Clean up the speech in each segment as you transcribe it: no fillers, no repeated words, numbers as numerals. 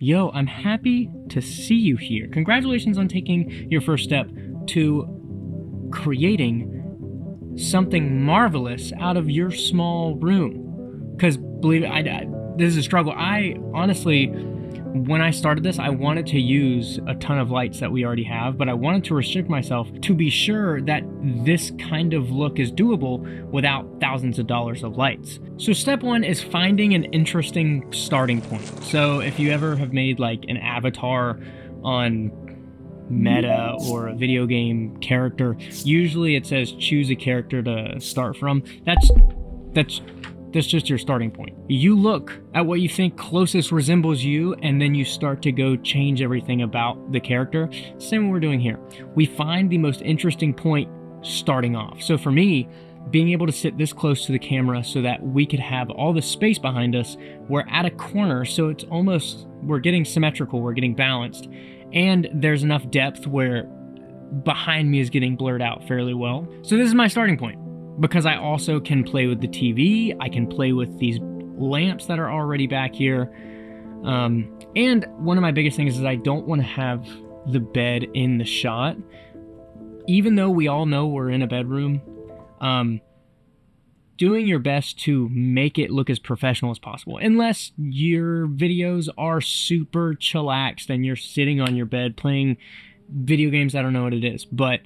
Yo, I'm happy to see you here. Congratulations on taking your first step to creating something marvelous out of your small room. Because believe it, this is a struggle. I honestly, when I started this, I wanted to use a ton of lights that we already have, but I wanted to restrict myself to be sure that this kind of look is doable without thousands of dollars of lights. So step one is finding an interesting starting point. So if you ever have made like an avatar on Meta or a video game character, usually it says choose a character to start from. That's just your starting point. You look at what you think closest resembles you, and then you start to go change everything about the character. Same what we're doing here. We find the most interesting point starting off. So for me, being able to sit this close to the camera so that we could have all the space behind us, we're at a corner, so it's almost, we're getting symmetrical, we're getting balanced, and there's enough depth where behind me is getting blurred out fairly well. So this is my starting point, because I also can play with the TV, I can play with these lamps that are already back here, and one of my biggest things is I don't want to have the bed in the shot. Even though we all know we're in a bedroom, doing your best to make it look as professional as possible, unless your videos are super chillaxed and you're sitting on your bed playing video games. I don't know what it is, but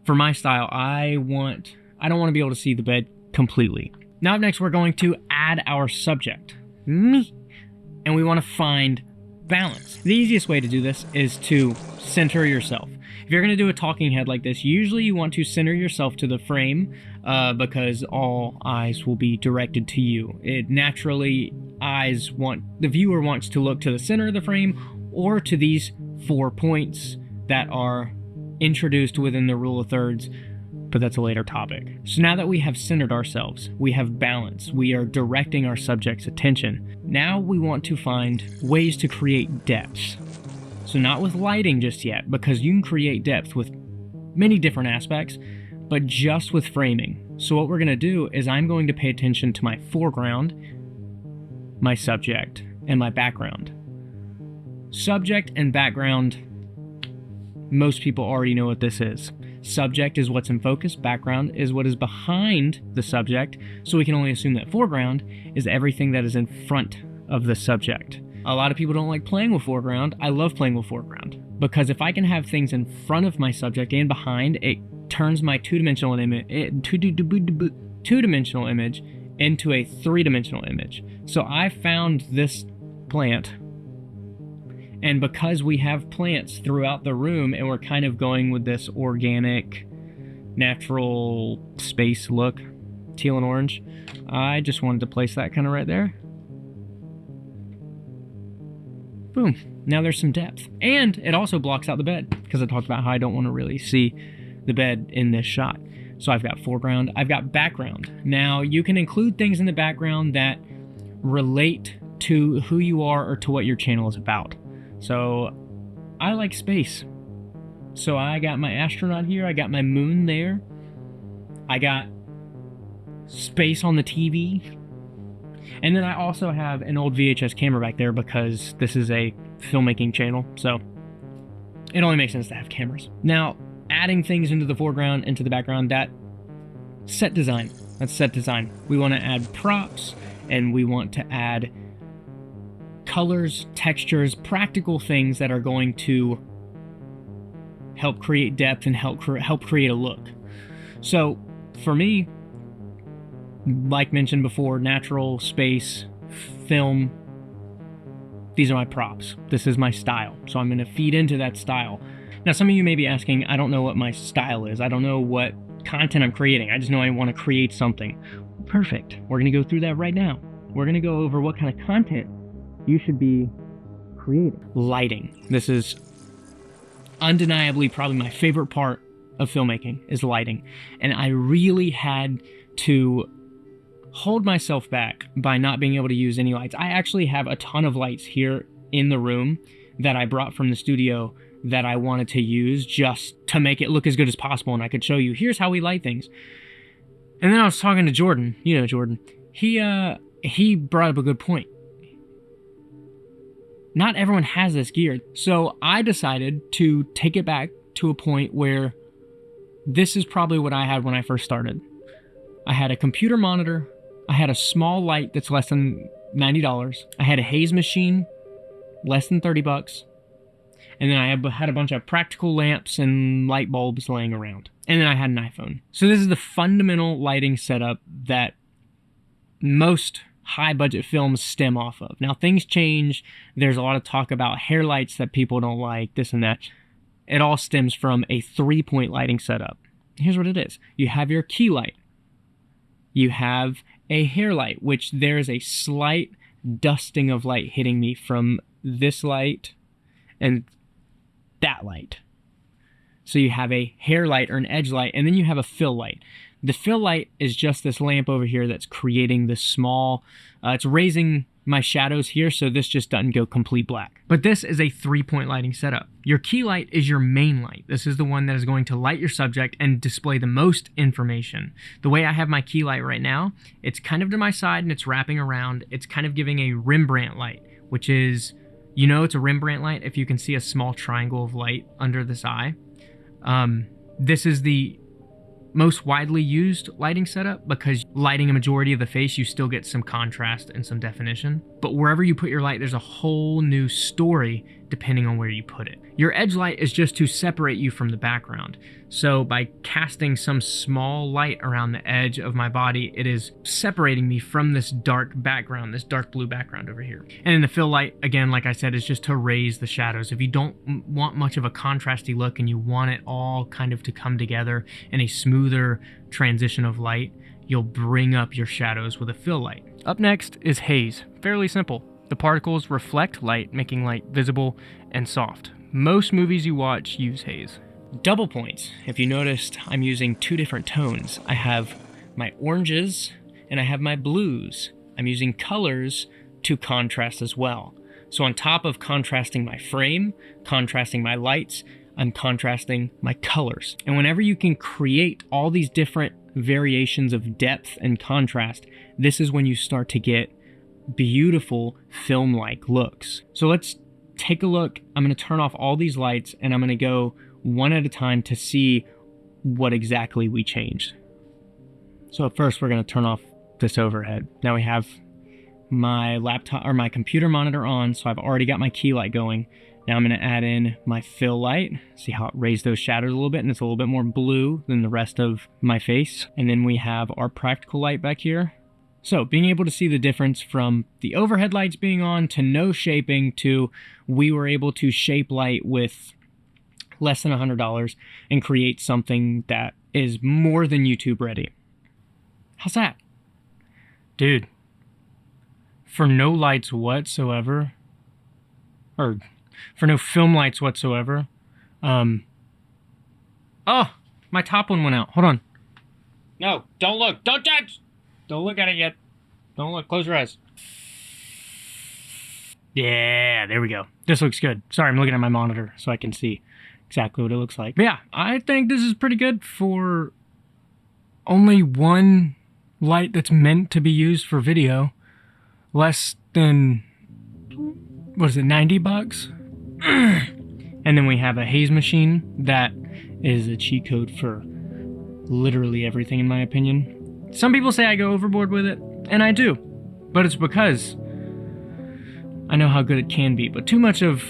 for my style, I don't want to be able to see the bed completely. Now up next, we're going to add our subject, me, and we want to find balance. The easiest way to do this is to center yourself. If you're going to do a talking head like this, usually you want to center yourself to the frame because all eyes will be directed to you. It naturally, the viewer wants to look to the center of the frame or to these 4 points that are introduced within the rule of thirds, but that's a later topic. So now that we have centered ourselves, we have balance, we are directing our subject's attention. Now we want to find ways to create depth. So not with lighting just yet, because you can create depth with many different aspects, but just with framing. So what we're going to do is I'm going to pay attention to my foreground, my subject, and my background. Subject and background, most people already know what this is. Subject is what's in focus, background is what is behind the subject, so we can only assume that foreground is everything that is in front of the subject. A lot of people don't like playing with foreground. I love playing with foreground, because if I can have things in front of my subject and behind, it turns my two-dimensional image into a three-dimensional image. So I found this plant, and because we have plants throughout the room and we're kind of going with this organic, natural space look, teal and orange, I just wanted to place that kind of right there. Boom. Now there's some depth. And it also blocks out the bed, because I talked about how I don't want to really see the bed in this shot. So I've got foreground, I've got background. Now you can include things in the background that relate to who you are or to what your channel is about. So I like space. So I got my astronaut here, I got my moon there, I got space on the TV, and then I also have an old VHS camera back there because this is a filmmaking channel, so it only makes sense to have cameras. Now, adding things into the foreground, into the background, that's set design. We want to add props, and we want to add colors, textures, practical things that are going to help create depth and help create a look. So for me, like mentioned before, natural, space, film, these are my props. This is my style. So I'm going to feed into that style. Now, some of you may be asking, I don't know what my style is. I don't know what content I'm creating. I just know I want to create something. Perfect. We're going to go through that right now. We're going to go over what kind of content you should be creating. Lighting. This is undeniably probably my favorite part of filmmaking, is lighting. And I really had to hold myself back by not being able to use any lights. I actually have a ton of lights here in the room that I brought from the studio that I wanted to use just to make it look as good as possible, and I could show you, here's how we light things. And then I was talking to Jordan, you know Jordan, he brought up a good point. not everyone has this gear. So I decided to take it back to a point where this is probably what I had when I first started. I had a computer monitor. I had a small light that's less than $90. I had a haze machine, less than 30 bucks. And then I had a bunch of practical lamps and light bulbs laying around. And then I had an iPhone. So this is the fundamental lighting setup that most high budget films stem off of. Now things change. There's a lot of talk about hair lights that people don't like, this and that. It all stems from a 3-point lighting setup. Here's what it is. You have your key light. You have a hair light, which there is a slight dusting of light hitting me from this light and that light. So you have a hair light or an edge light, and then you have a fill light. The fill light is just this lamp over here that's creating this small, it's raising my shadows here, so this just doesn't go complete black. But this is a 3-point lighting setup. Your key light is your main light. This is the one that is going to light your subject and display the most information. The way I have my key light right now, it's kind of to my side and it's wrapping around. It's kind of giving a Rembrandt light, which is, you know it's a Rembrandt light if you can see a small triangle of light under this eye. This is the most widely used lighting setup because lighting a majority of the face, you still get some contrast and some definition. But wherever you put your light, there's a whole new story depending on where you put it. Your edge light is just to separate you from the background. So by casting some small light around the edge of my body, it is separating me from this dark background, this dark blue background over here. And then the fill light, again, like I said, is just to raise the shadows. If you don't want much of a contrasty look and you want it all kind of to come together in a smoother transition of light, you'll bring up your shadows with a fill light. Up next is haze. Fairly simple. The particles reflect light, making light visible and soft. Most movies you watch use haze. Double points. If you noticed, I'm using 2 different tones. I have my oranges and I have my blues. I'm using colors to contrast as well. So on top of contrasting my frame, contrasting my lights, I'm contrasting my colors. And whenever you can create all these different variations of depth and contrast, this is when you start to get beautiful film-like looks. So let's take a look. I'm going to turn off all these lights and I'm going to go one at a time to see what exactly we changed. So first we're going to turn off this overhead. Now we have my laptop or my computer monitor on, so I've already got my key light going. Now I'm going to add in my fill light. See how it raised those shadows a little bit, and it's a little bit more blue than the rest of my face. And then we have our practical light back here. So being able to see the difference from the overhead lights being on to no shaping to we were able to shape light with less than $100 and create something that is more than YouTube ready. How's that? Dude, for no lights whatsoever, or for no film lights whatsoever, oh, my top one went out. Hold on. No, don't look. Don't touch. Don't look at it yet. Don't look. Close your eyes. Yeah, there we go. This looks good. Sorry, I'm looking at my monitor so I can see exactly what it looks like. But yeah, I think this is pretty good for only one light that's meant to be used for video. Less than, what is it, 90 bucks? And then we have a haze machine that is a cheat code for literally everything in my opinion. Some people say I go overboard with it, and I do. But it's because I know how good it can be. But too much of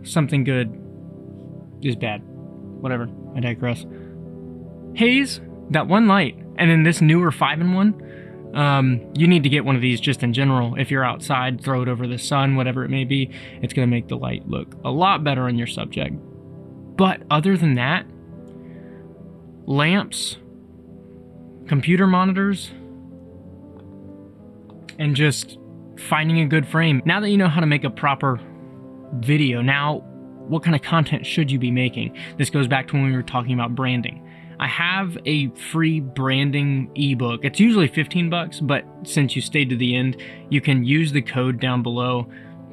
something good is bad. Whatever, I digress. Haze, that one light, and then this newer 5-in-1, you need to get one of these just in general. If you're outside, throw it over the sun, whatever it may be. It's going to make the light look a lot better on your subject. But other than that, lamps, computer monitors, and just finding a good frame. Now that you know how to make a proper video, now what kind of content should you be making? This goes back to when we were talking about branding. I have a free branding ebook. It's usually 15 bucks, but since you stayed to the end, you can use the code down below.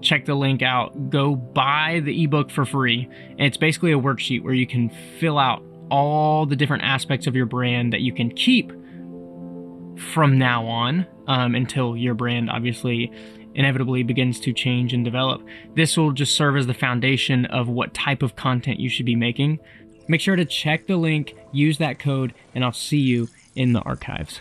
Check the link out. Go buy the ebook for free. And it's basically a worksheet where you can fill out all the different aspects of your brand that you can keep from now on until your brand obviously inevitably begins to change and develop. This will just serve as the foundation of what type of content you should be making. Make sure to check the link, use that code, and I'll see you in the archives.